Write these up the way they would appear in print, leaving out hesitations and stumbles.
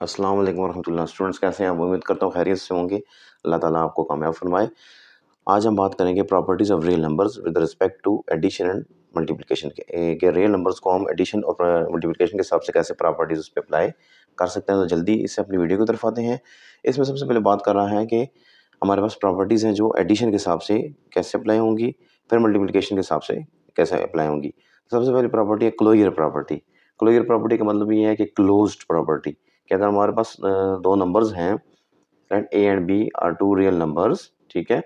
अस्सलाम वालेकुम रहमतुल्लाह। स्टूडेंट्स कैसे हैं आप? उम्मीद करता हूँ खैरियत से होंगे। अल्लाह ताला आपको कामयाब फरमाए। आज हम बात करेंगे properties of real numbers with respect to addition and multiplication के रियल नंबर्स को हम एडिशन और मल्टीप्लिकेशन के हिसाब से कैसे प्रॉपर्टीज़ उस पर अप्लाई कर सकते हैं। तो जल्दी इससे अपनी वीडियो की तरफ आते हैं। इसमें सबसे पहले बात कर रहा है कि हमारे पास प्रॉपर्टीज़ हैं जो एडिशन के हिसाब से कैसे अप्लाई होंगी, फिर मल्टीप्लिकेशन के हिसाब से कैसे अप्लाई होंगी। सबसे पहली प्रॉपर्टी है क्लोजर प्रॉपर्टी। क्लोजर प्रॉपर्टी का मतलब ये है कि क्लोज्ड प्रॉपर्टी कि अगर हमारे पास दो नंबर्स हैं, let a and b are two real numbers, ठीक है।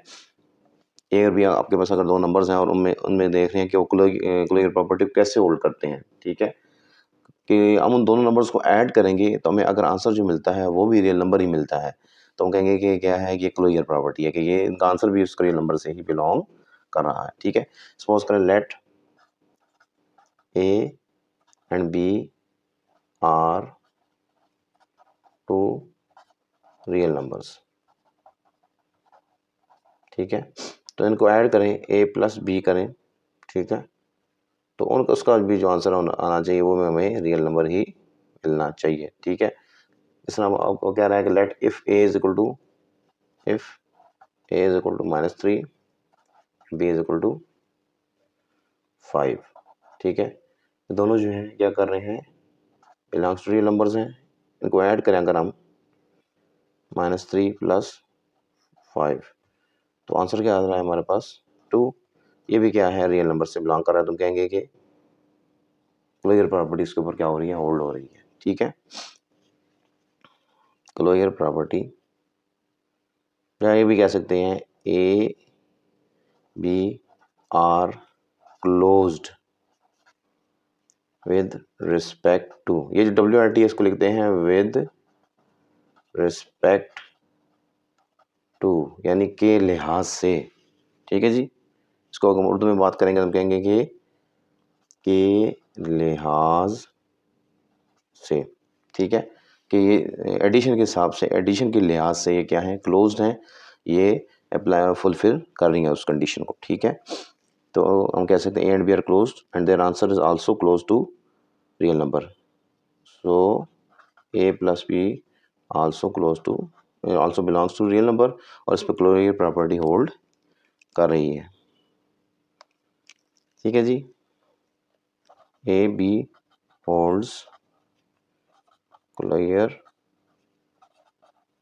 ए और बी आपके पास अगर दो नंबर्स हैं और उनमें उनमें देख रहे हैं कि वो क्लोजर प्रॉपर्टी कैसे होल्ड करते हैं, ठीक है, कि हम उन दोनों नंबर्स को ऐड करेंगे तो हमें अगर आंसर जो मिलता है वो भी रियल नंबर ही मिलता है, तो हम कहेंगे कि क्या है, ये क्लोजर प्रॉपर्टी है कि ये इनका आंसर भी उस रियल नंबर से ही बिलोंग कर रहा है, ठीक है। सपोज करें let a and b are two real numbers, ठीक है। तो इनको ऐड करें, ए प्लस बी करें, ठीक है, तो उनका उसका भी जो आंसर आना चाहिए वो हमें रियल नंबर ही मिलना चाहिए, ठीक है। इस तरह आपको क्या रहा है कि let if A is equal to -3, b is equal to 5, ठीक है। दोनों जो है क्या कर रहे हैं, बिलोंग्स टू रियल नंबर्स हैं। इनको ऐड करें अगर हम -3 + 5, तो आंसर क्या आ रहा है हमारे पास 2। ये भी क्या है, रियल नंबर से बिलोंग कर रहा है, तो हम कहेंगे कि क्लोजर प्रॉपर्टी इसके ऊपर क्या हो रही है, होल्ड हो रही है, ठीक है। क्लोजर प्रॉपर्टी या ये भी कह सकते हैं a b are closed with respect to, ये जो WRT है इसको लिखते हैं विद रिस्पेक्ट टू, यानी के लिहाज से, ठीक है जी। इसको अगर हम उर्दू में बात करेंगे तो हम कहेंगे कि लिहाज से, ठीक है, कि ये एडिशन के हिसाब से, एडिशन के लिहाज से ये क्या है, क्लोज्ड हैं, ये अप्लाई फुलफिल कर रही हैं उस कंडीशन को, ठीक है। तो हम कह सकते हैं a and b are closed and their answer is also close to real number, so a plus b also close to, also belongs to real number, और इस पर क्लोजर प्रॉपर्टी होल्ड कर रही है, ठीक है जी। A B holds closure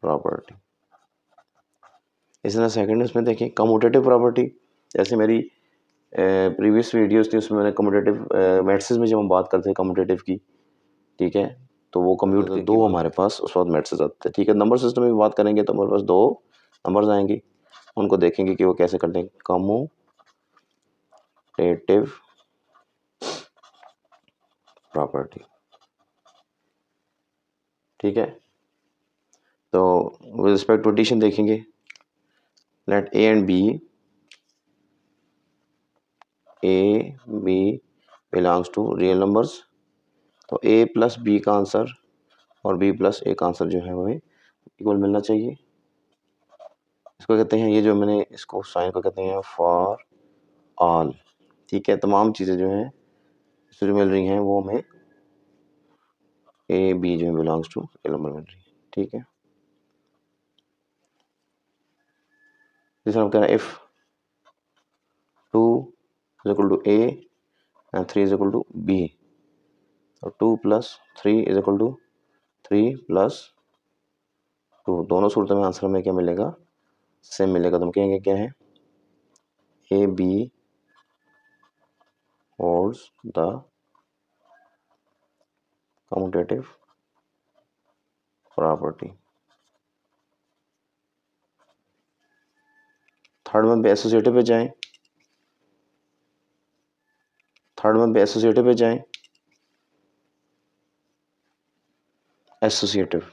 property. इस तरह सेकंड इसमें देखिए कम्यूटेटिव प्रॉपर्टी, जैसे मेरी प्रीवियस वीडियोस थी उसमें मैंने कम्यूटेटिव मैट्रिसेस में जब हम बात करते हैं कम्यूटेटिव की, ठीक है, तो वो कम्यूट के दो हमारे पास उस वक्त मैट्रिसेस आते हैं, ठीक है। नंबर सिस्टम में भी बात करेंगे तो हमारे पास दो नंबर्स आएंगे, उनको देखेंगे कि वो कैसे करते हैं, कम्यूटेटिव प्रॉपर्टी, ठीक है। तो विद रिस्पेक्ट टू एडिशन देखेंगे, let a and b, a b belongs to real numbers, तो ए प्लस बी का आंसर और बी प्लस ए का आंसर जो है वो इक्वल मिलना चाहिए। इसको कहते हैं, ये जो मैंने इसको साइन को कहते हैं फॉर ऑल, ठीक है। तमाम चीज़ें जो हैं इससे जो मिल रही हैं वो हमें ए बी जो है बिलोंग्स टू रियल नंबर मिल रही है, ठीक है। जैसे हम कह रहे हैं if 2 is equal to a and 3 is equal to b, तो 2 + 3 इज इक्वल टू 3 + 2, दोनों सूरतों में आंसर हमें क्या मिलेगा, सेम मिलेगा। तो हम कहेंगे क्या है, a B holds the commutative property. Third one पे एसोसिएटिव पे जाएं, थर्ड वन पे एसोसिएटिव पे जाएं, एसोसिएटिव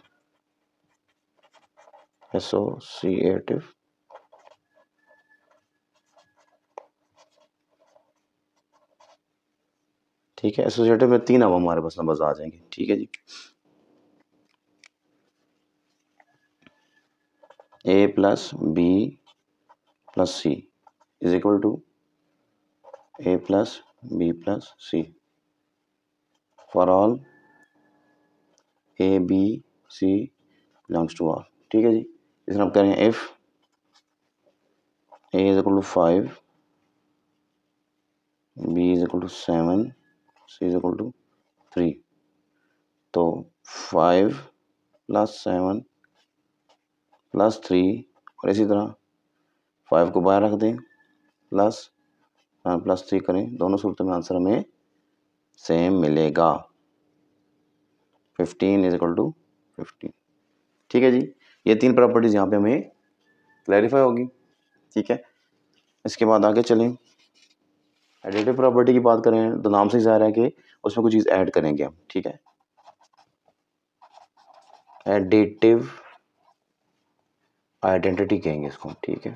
एसोसिएटिव ठीक है। एसोसिएटिव में 3 अब हमारे पास नंबर्स आ जाएंगे, ठीक है जी। A plus B plus C is equal to A plus B plus C for all A B C belongs to R. ठीक है जी। इस तरह हम करें if A is equal to 5, B is equal to 7, C is equal to 3। तो 5 plus 7 plus 3 और इसी तरह 5 को बाहर रख दें प्लस प्लस 3 करें, दोनों सूरतों में आंसर हमें सेम मिलेगा। 15 इज इक्वल टू 15। ठीक है जी। ये तीन प्रॉपर्टीज यहाँ पे हमें क्लैरिफाई होगी। ठीक है। इसके बाद आगे चलें। एडिटिव प्रॉपर्टी की बात करें तो नाम से ज़ाहिर है कि उसमें कुछ चीज़ ऐड करेंगे हम। ठीक है। एडिटिव आइडेंटिटी कहेंगे इसको। ठीक है।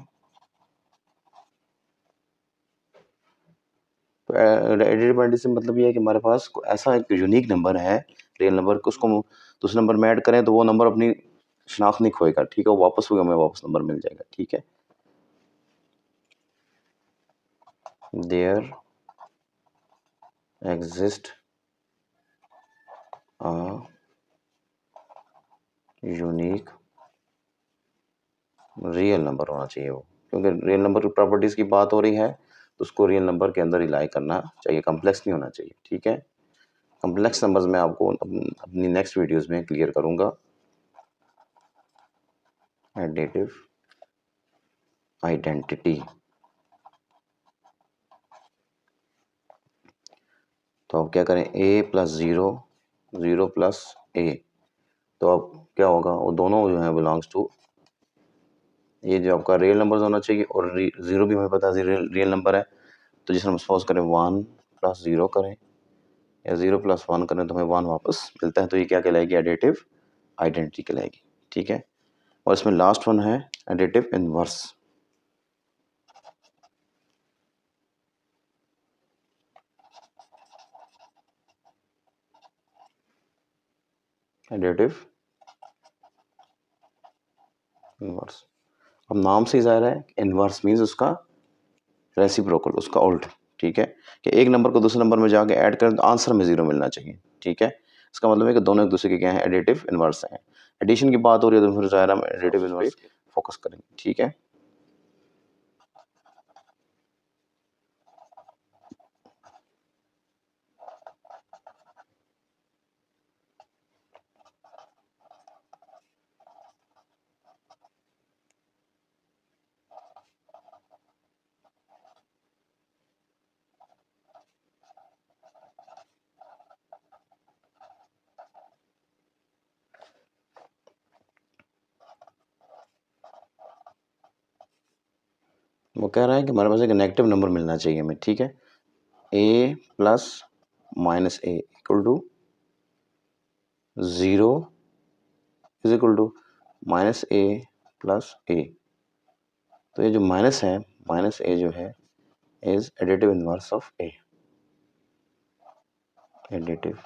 तो एडिटिव आइडेंटिटी से मतलब ये है कि हमारे पास ऐसा एक यूनिक नंबर है, रियल नंबर, को उसको दूसरे नंबर में ऐड करें तो वो नंबर अपनी शनाख्त नहीं खोएगा। ठीक है। वो वापस होगा, हमें वापस नंबर मिल जाएगा। ठीक है। There exist a unique real number होना चाहिए वो, क्योंकि रियल नंबर की प्रॉपर्टीज़ की बात हो रही है तो उसको रियल नंबर के अंदर रिलाई करना चाहिए, कम्प्लेक्स नहीं होना चाहिए। ठीक है। कम्प्लेक्स नंबर्स मैं आपको अपनी नेक्स्ट वीडियोस में क्लियर करूंगा। Additive identity. तो अब क्या करें, a प्लस 0, 0 प्लस a, तो अब क्या होगा, वो दोनों जो है बिलोंग्स टू, ये जो आपका रियल नंबर होना चाहिए और 0 भी हमें पता है रियल नंबर है। तो जिसे हम सपोज करें 1 प्लस 0 करें या 0 प्लस 1 करें तो हमें 1 वापस मिलता है। तो ये क्या कहलाएगी, एडिटिव आइडेंटिटी कहलाएगी। ठीक है। और इसमें लास्ट वन है एडिटिव इनवर्स। एडिटिव इनवर्स, अब नाम से ही ज़ाहिर है इनवर्स मीन्स उसका रेसिप्रोकल, उसका उल्ट। ठीक है। कि एक नंबर को दूसरे नंबर में जाके ऐड करें तो आंसर में 0 मिलना चाहिए। ठीक है। इसका मतलब है कि दोनों एक दूसरे के क्या हैं, एडिटिव इनवर्स हैं। एडिशन की बात हो रही है तो फिर ज़ाहिर हम एडिटिव इनवर्स फोकस करेंगे। ठीक है। वो कह रहा है कि हमारे पास एक नेगेटिव नंबर मिलना चाहिए हमें। ठीक है। a plus minus A equal to 0 is equal to minus A plus A. तो ये जो माइनस है, माइनस ए जो है is additive inverse of A. Additive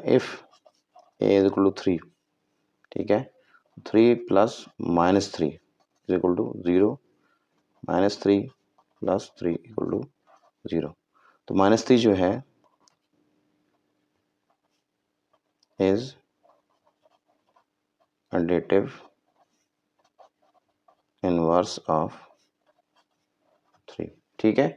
if A is equal to 3। ठीक है। 3 plus minus 3 is equal to 0, minus 3 plus 3 equal to 0। तो minus 3 जो है इज एडिटिव इनवर्स ऑफ 3। ठीक है।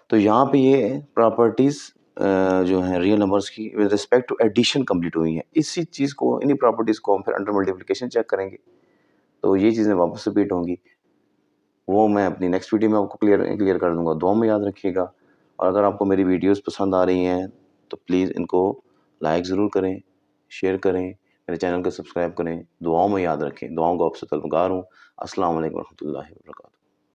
तो यहाँ पे ये प्रॉपर्टीज जो है रियल नंबर्स की with respect to addition complete हुई हैं। इसी चीज़ को, इन्हीं प्रॉपर्टीज़ को हम फिर अंडर मल्टीप्लिकेशन चेक करेंगे तो ये चीज़ें वापस रिपीट होंगी। वो मैं अपनी नेक्स्ट वीडियो में आपको क्लियर कर दूंगा। दुआ में याद रखिएगा। और अगर आपको मेरी वीडियोस पसंद आ रही हैं तो प्लीज़ इनको लाइक ज़रूर करें, शेयर करें, मेरे चैनल को सब्सक्राइब करें। दुआओं में याद रखें। दुआओं को आपसे तलबगार हूँ। अस्सलाम वालेकुम रहमतुल्लाहि व बरकातहू।